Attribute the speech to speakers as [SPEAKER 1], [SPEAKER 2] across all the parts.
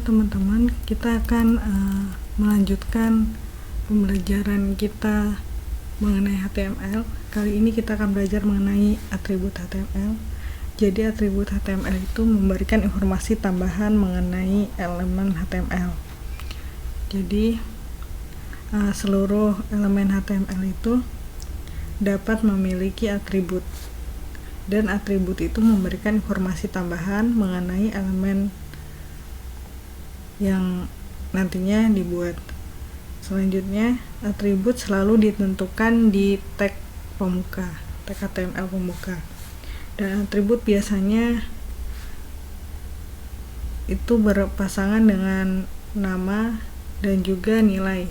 [SPEAKER 1] teman-teman, kita akan melanjutkan pembelajaran kita mengenai HTML. Kali ini kita akan belajar mengenai atribut HTML. Jadi atribut HTML itu memberikan informasi tambahan mengenai elemen HTML. Jadi seluruh elemen HTML itu dapat memiliki atribut, dan atribut itu memberikan informasi tambahan mengenai elemen yang nantinya dibuat. Selanjutnya, atribut selalu ditentukan di tag pemuka, tag HTML pemuka. Dan atribut biasanya itu berpasangan dengan nama dan juga nilai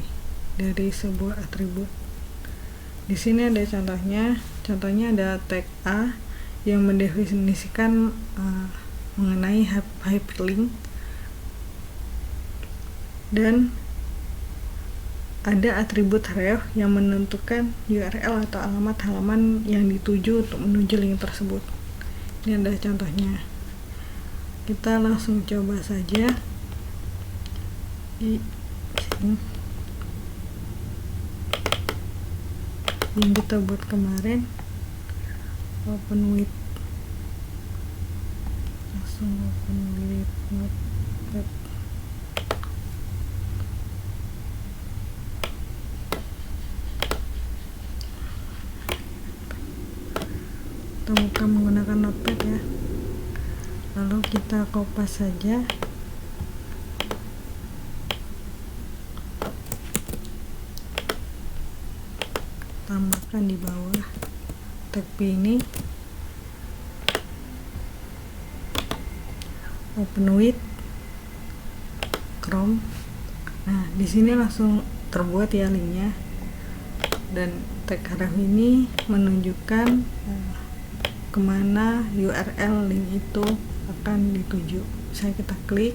[SPEAKER 1] dari sebuah atribut. Di sini ada contohnya. Contohnya ada tag A yang mendefinisikan mengenai hyperlink, dan ada atribut ref yang menentukan URL atau alamat halaman yang dituju untuk menuju link tersebut. Ini ada contohnya. Kita langsung coba saja di sini. Yang kita buat kemarin, open with, langsung open with Notepad. Kita buka menggunakan Notepad ya. Lalu kita kopas saja. Tambahkan di bawah tag P ini, open with Chrome. Nah, di sini langsung terbuat ya linknya, dan tag ref ini menunjukkan kemana URL link itu akan dituju. Misalnya kita klik,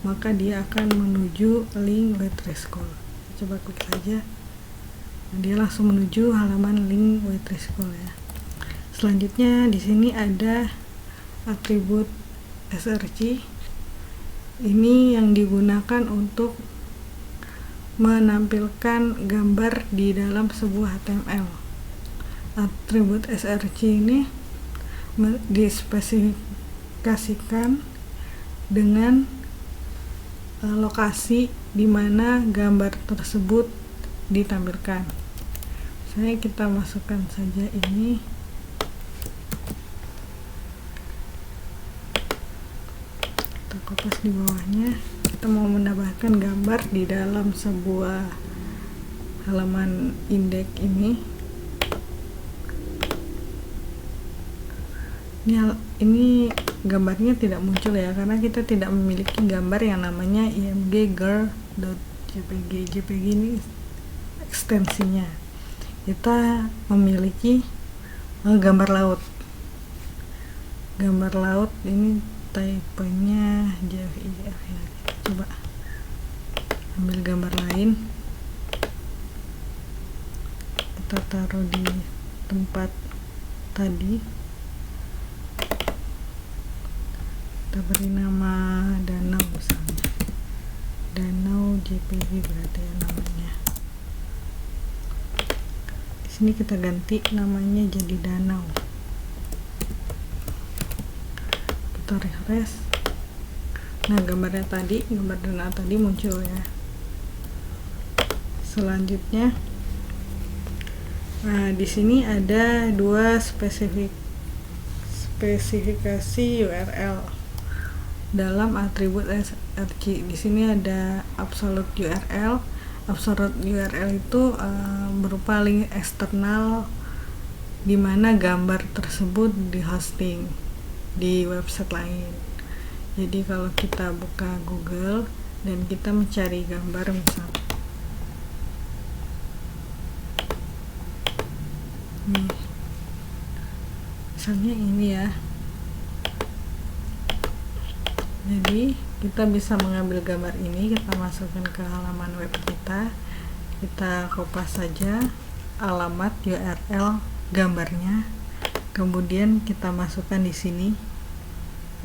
[SPEAKER 1] maka dia akan menuju link WordPress-School. Coba klik saja. Nah, dia langsung menuju halaman link WordPress-School ya. Selanjutnya di sini ada atribut src. Ini yang digunakan untuk menampilkan gambar di dalam sebuah HTML. Atribut src ini dispesifikasikan dengan lokasi di mana gambar tersebut ditampilkan. Saya kita masukkan saja ini. Kita kopas di bawahnya. Kita mau menambahkan gambar di dalam sebuah halaman indeks ini. Ini gambarnya tidak muncul ya, karena kita tidak memiliki gambar yang namanya img-girl.jpg. JPG ini ekstensinya. Kita memiliki gambar laut. Gambar laut ini tipenya JPEG ya. Coba ambil gambar lain, kita taruh di tempat tadi. Kita beri nama danau misalnya, danau JPG berarti ya namanya. Di sini kita ganti namanya jadi danau. Kita refresh. Nah, gambarnya tadi, gambar danau tadi muncul ya. Selanjutnya, nah di sini ada dua spesifikasi URL dalam atribut src. Di sini ada absolute URL. Absolute URL itu berupa link eksternal di mana gambar tersebut di hosting di website lain. Jadi kalau kita buka Google dan kita mencari gambar misalnya ini ya. Jadi kita bisa mengambil gambar ini, kita masukkan ke halaman web kita. Kita kopas saja alamat URL gambarnya, kemudian kita masukkan di sini.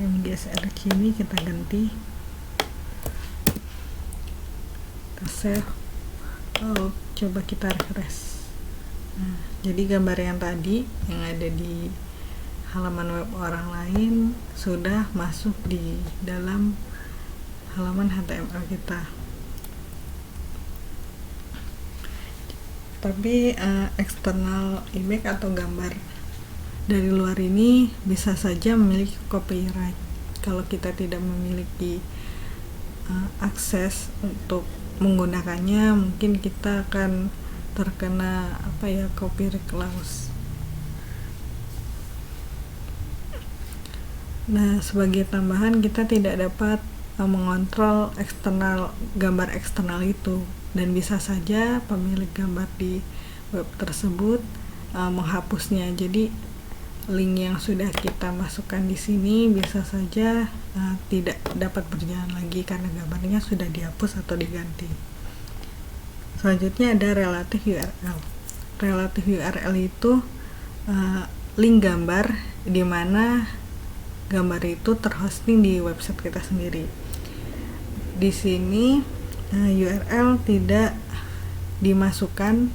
[SPEAKER 1] MGSRC ini kita ganti save. Coba kita refresh. Nah, jadi gambar yang tadi yang ada di halaman web orang lain sudah masuk di dalam halaman HTML kita. Tapi eksternal image atau gambar dari luar ini bisa saja memiliki copyright. Kalau kita tidak memiliki akses untuk menggunakannya, mungkin kita akan terkena copyright clause. Nah, sebagai tambahan kita tidak dapat mengontrol gambar eksternal itu, dan bisa saja pemilik gambar di web tersebut menghapusnya. Jadi link yang sudah kita masukkan di sini bisa saja tidak dapat berjalan lagi karena gambarnya sudah dihapus atau diganti. Selanjutnya ada relative URL. Relative URL itu link gambar di mana gambar itu terhosting di website kita sendiri. Di sini URL tidak dimasukkan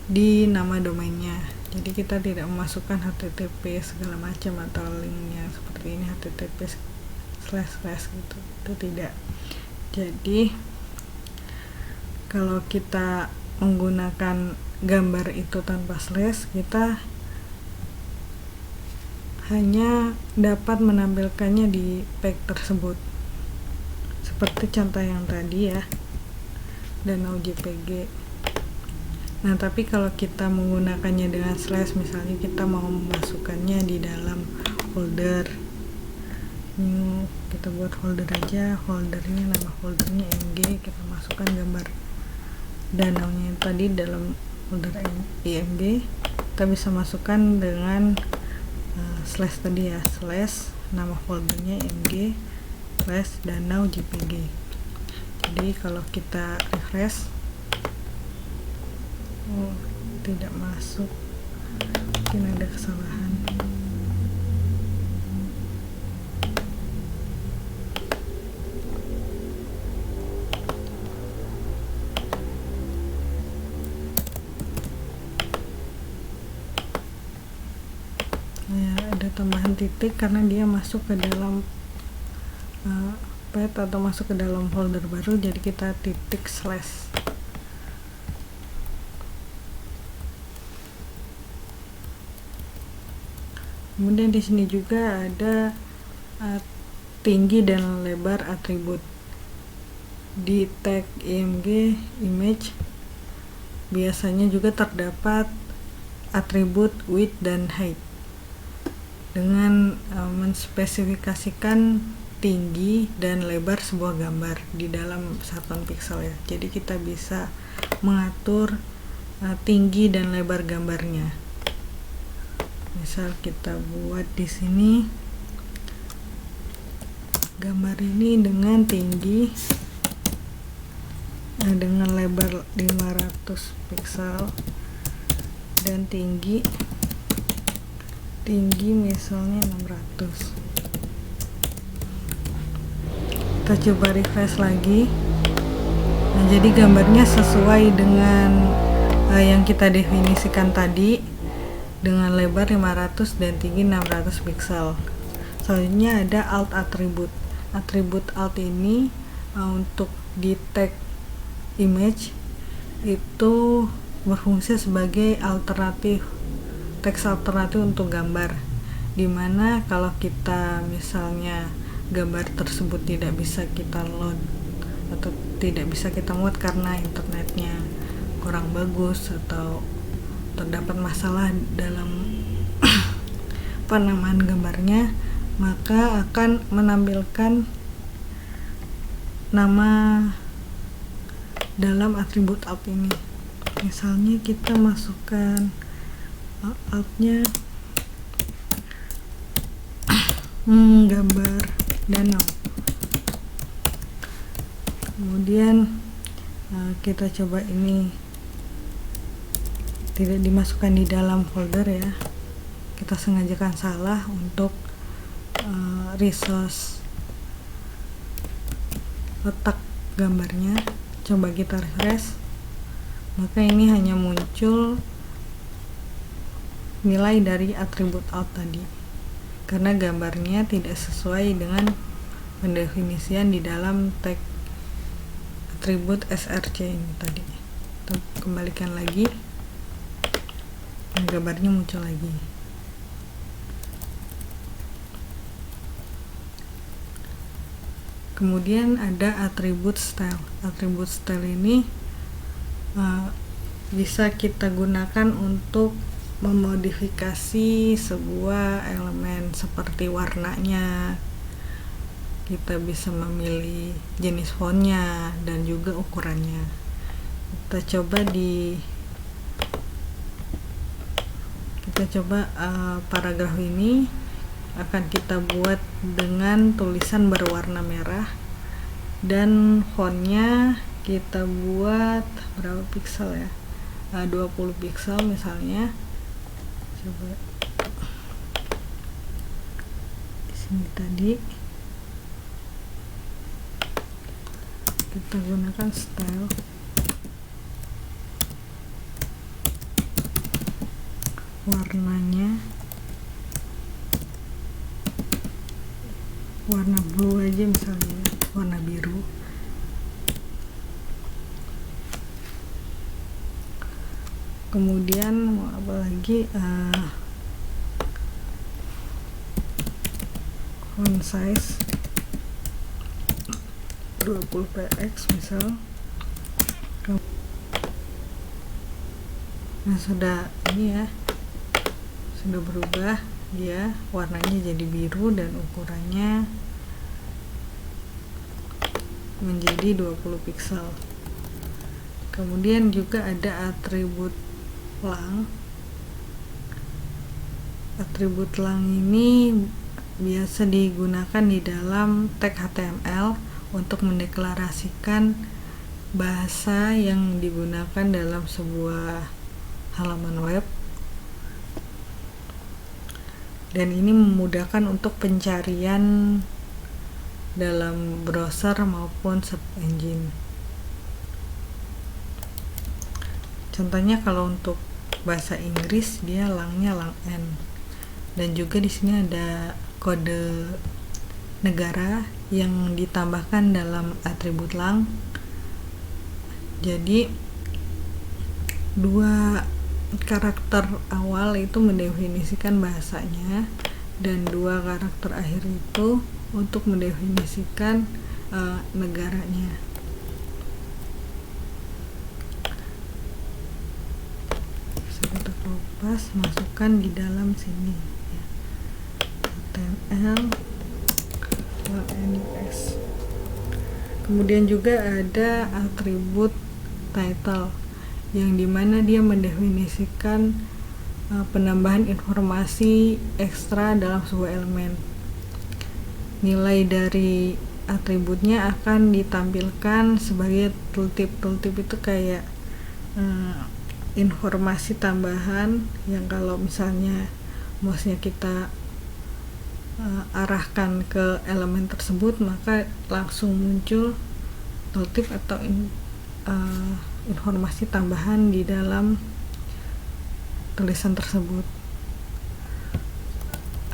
[SPEAKER 1] di nama domainnya. Jadi kita tidak memasukkan HTTP segala macam atau linknya seperti ini HTTP / gitu. Itu tidak. Jadi kalau kita menggunakan gambar itu tanpa slash, kita hanya dapat menampilkannya di page tersebut seperti contoh yang tadi ya, danau JPG. Nah, tapi kalau kita menggunakannya dengan slash, misalnya kita mau memasukkannya di dalam folder new, kita buat folder aja, foldernya nama foldernya img, kita masukkan gambar danaunya tadi dalam folder img, kita bisa masukkan dengan slash tadi ya, slash nama foldernya img slash danau jpg. Jadi kalau kita refresh, tidak masuk, mungkin ada kesalahan. Ya, ada tambahan titik karena dia masuk ke dalam path atau masuk ke dalam folder baru, jadi kita titik slash. Kemudian di sini juga ada tinggi dan lebar atribut. Di tag img image biasanya juga terdapat atribut width dan height dengan menspesifikasikan tinggi dan lebar sebuah gambar di dalam satuan pixel ya. Jadi kita bisa mengatur tinggi dan lebar gambarnya. Misal kita buat di sini gambar ini dengan tinggi dengan lebar 500 pixel dan tinggi misalnya 600. Kita coba refresh lagi. Nah, jadi gambarnya sesuai dengan yang kita definisikan tadi, dengan lebar 500 dan tinggi 600 pixel. Selanjutnya ada alt atribut. Atribut alt ini untuk di tag image itu berfungsi sebagai teks alternatif untuk gambar, dimana kalau kita misalnya gambar tersebut tidak bisa kita load atau tidak bisa kita muat karena internetnya kurang bagus atau terdapat masalah dalam penamaan gambarnya, maka akan menampilkan nama dalam atribut alt ini. Misalnya kita masukkan altnya gambar danau. Kemudian kita coba ini tidak dimasukkan di dalam folder ya, kita sengajakan salah untuk resource letak gambarnya. Coba kita refresh, maka ini hanya muncul nilai dari atribut out tadi, karena gambarnya tidak sesuai dengan pendefinisian di dalam tag atribut src ini tadi. Kita kembalikan lagi, dan gambarnya muncul lagi. Kemudian ada atribut style. Atribut style ini bisa kita gunakan untuk memodifikasi sebuah elemen seperti warnanya. Kita bisa memilih jenis fontnya dan juga ukurannya. Kita coba paragraf ini akan kita buat dengan tulisan berwarna merah, dan fontnya kita buat berapa piksel ya, 20 piksel misalnya. Coba di sini tadi kita gunakan style, warnanya warna blue aja misalnya, warna biru. Kemudian mau apa lagi, font size 20 px misal. Nah, sudah ini ya, sudah berubah, dia warnanya jadi biru dan ukurannya menjadi 20 piksel. Kemudian juga ada atribut lang. Atribut lang ini biasa digunakan di dalam tag HTML untuk mendeklarasikan bahasa yang digunakan dalam sebuah halaman web, dan ini memudahkan untuk pencarian dalam browser maupun search engine. Contohnya kalau untuk bahasa Inggris dia langnya lang n, dan juga di sini ada kode negara yang ditambahkan dalam atribut lang. Jadi dua karakter awal itu mendefinisikan bahasanya, dan dua karakter akhir itu untuk mendefinisikan negaranya. Bisa kita kopas, masukkan di dalam sini ya. HTML LNUS. Kemudian juga ada atribut title, yang dimana dia mendefinisikan penambahan informasi ekstra dalam sebuah elemen. Nilai dari atributnya akan ditampilkan sebagai tooltip. Tooltip itu kayak informasi tambahan yang kalau misalnya mouse-nya kita arahkan ke elemen tersebut, maka langsung muncul tooltip atau informasi tambahan di dalam tulisan tersebut.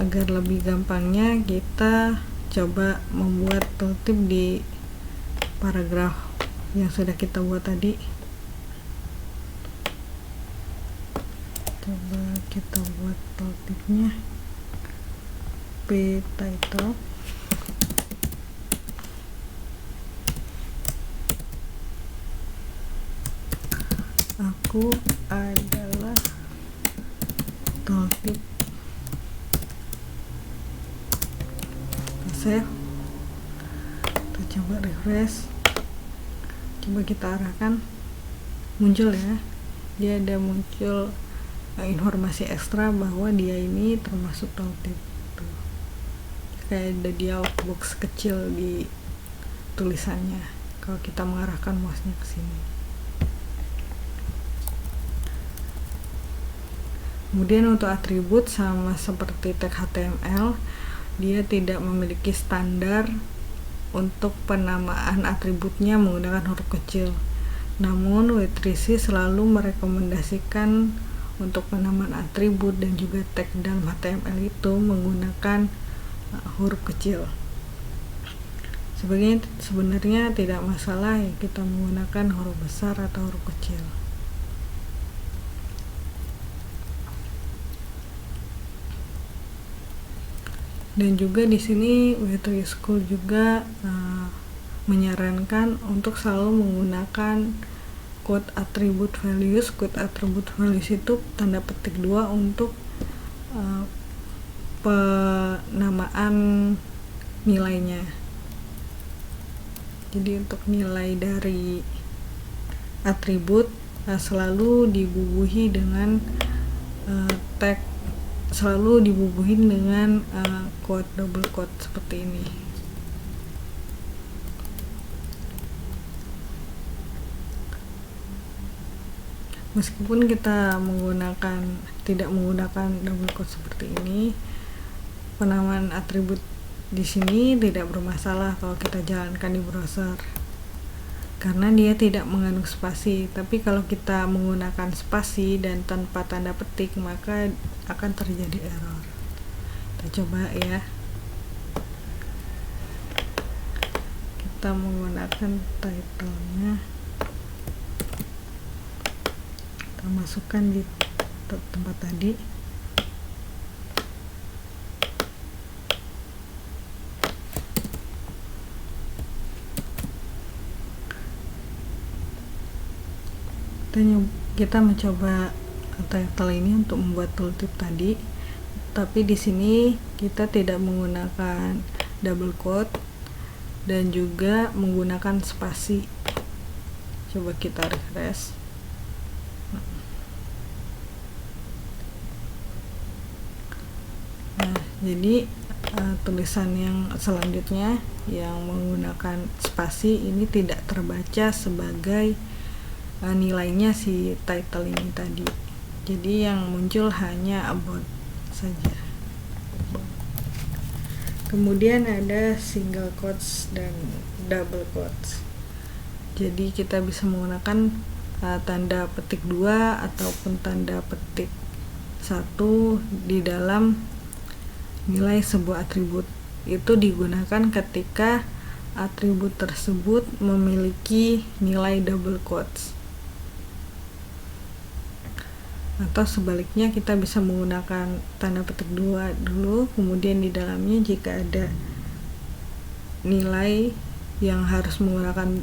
[SPEAKER 1] Agar lebih gampangnya, kita coba membuat tooltip di paragraf yang sudah kita buat tadi. Coba kita buat tooltipnya p title. Aku adalah tooltip. Save. Kita coba refresh, coba kita arahkan, muncul ya, dia ada muncul informasi ekstra bahwa dia ini termasuk tooltip. Kayak ada dialog box kecil di tulisannya kalau kita mengarahkan mouse-nya ke sini. Kemudian untuk atribut sama seperti tag HTML, dia tidak memiliki standar untuk penamaan atributnya menggunakan huruf kecil. Namun W3C selalu merekomendasikan untuk penamaan atribut dan juga tag dalam HTML itu menggunakan huruf kecil. Sebenarnya tidak masalah ya kita menggunakan huruf besar atau huruf kecil. Dan juga di sini W3 School juga menyarankan untuk selalu menggunakan quote attribute values. Quote attribute values itu tanda petik 2 untuk penamaan nilainya. Jadi untuk nilai dari atribut selalu dibubuhi dengan tag, selalu dibubuhin dengan quote, double quote seperti ini. Meskipun kita tidak menggunakan double quote seperti ini, penamaan atribut di sini tidak bermasalah kalau kita jalankan di browser karena dia tidak mengandung spasi. Tapi kalau kita menggunakan spasi dan tanpa tanda petik maka akan terjadi error. Kita coba ya, kita menggunakan title-nya, kita masukkan di tempat tadi. Kita mencoba title ini untuk membuat tooltip tadi, tapi di sini kita tidak menggunakan double quote dan juga menggunakan spasi. Coba kita refresh. Nah, jadi tulisan yang selanjutnya yang menggunakan spasi ini tidak terbaca sebagai nilainya si title ini tadi. Jadi yang muncul hanya about saja. Kemudian ada single quotes dan double quotes. Jadi kita bisa menggunakan tanda petik 2 ataupun tanda petik 1 di dalam nilai sebuah atribut. Itu digunakan ketika atribut tersebut memiliki nilai double quotes. Atau sebaliknya kita bisa menggunakan tanda petik 2 dulu, kemudian di dalamnya jika ada nilai yang harus menggunakan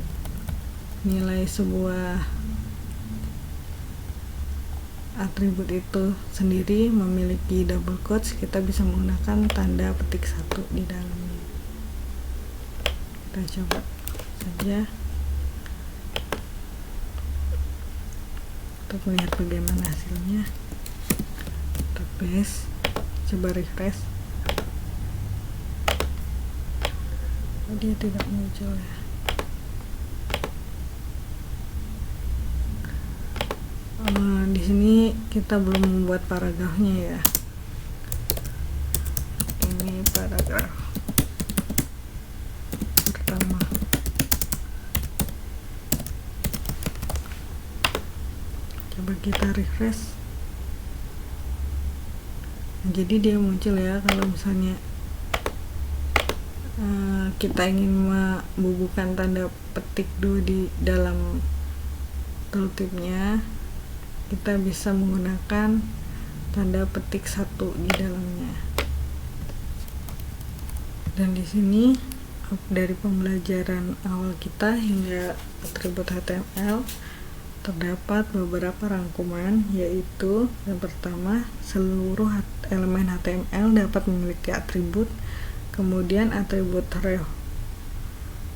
[SPEAKER 1] nilai sebuah atribut itu sendiri memiliki double quotes, kita bisa menggunakan tanda petik 1 di dalamnya. Kita coba saja untuk melihat bagaimana hasilnya. Kita paste, coba refresh. Dia tidak muncul ya. Di sini kita belum membuat paragrafnya ya. Ini paragraf pertama. Coba kita refresh. Jadi dia muncul ya. Kalau misalnya kita ingin membubuhkan tanda petik 2 di dalam tooltipnya, kita bisa menggunakan tanda petik 1 di dalamnya. Dan di sini dari pembelajaran awal kita hingga atribut HTML terdapat beberapa rangkuman, yaitu yang pertama, seluruh elemen HTML dapat memiliki atribut. Kemudian atribut ref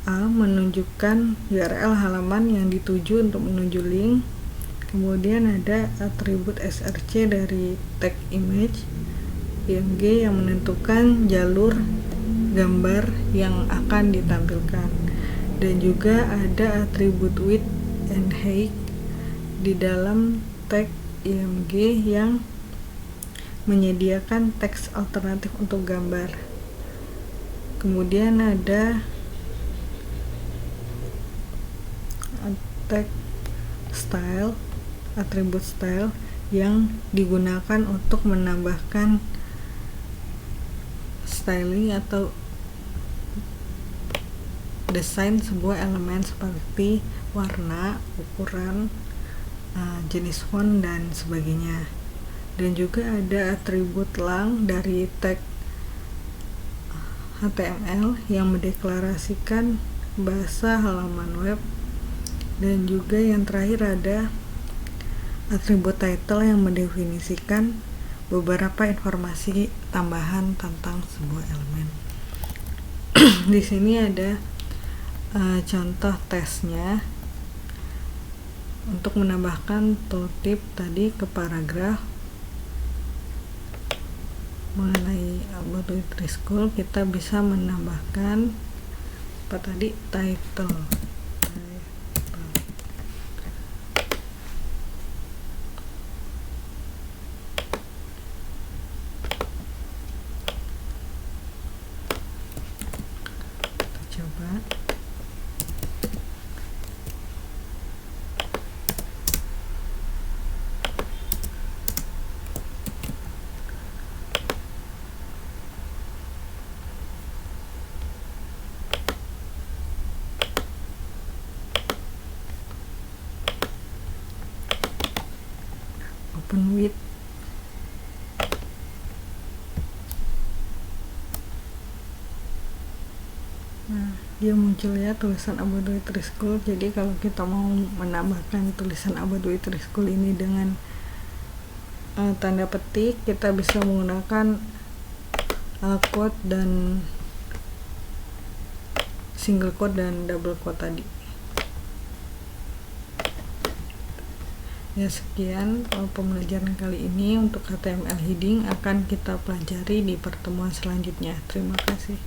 [SPEAKER 1] A menunjukkan URL halaman yang dituju untuk menuju link. Kemudian ada atribut src dari tag image PNG yang menentukan jalur gambar yang akan ditampilkan. Dan juga ada atribut width and height di dalam tag img yang menyediakan teks alternatif untuk gambar. Kemudian ada tag style, atribut style yang digunakan untuk menambahkan styling atau desain sebuah elemen seperti warna, ukuran, jenis font dan sebagainya. Dan juga ada atribut lang dari tag HTML yang mendeklarasikan bahasa halaman web. Dan juga yang terakhir ada atribut title yang mendefinisikan beberapa informasi tambahan tentang sebuah elemen. Di sini ada contoh tesnya untuk menambahkan tooltip tadi ke paragraf. Mengenai About With School, kita bisa menambahkan apa tadi, title. Kita coba. Open with. Nah, dia muncul ya tulisan About With School. Jadi kalau kita mau menambahkan tulisan About With School ini dengan tanda petik, kita bisa menggunakan quote dan single quote dan double quote tadi. Ya, sekian pembelajaran kali ini. Untuk HTML heading akan kita pelajari di pertemuan selanjutnya. Terima kasih.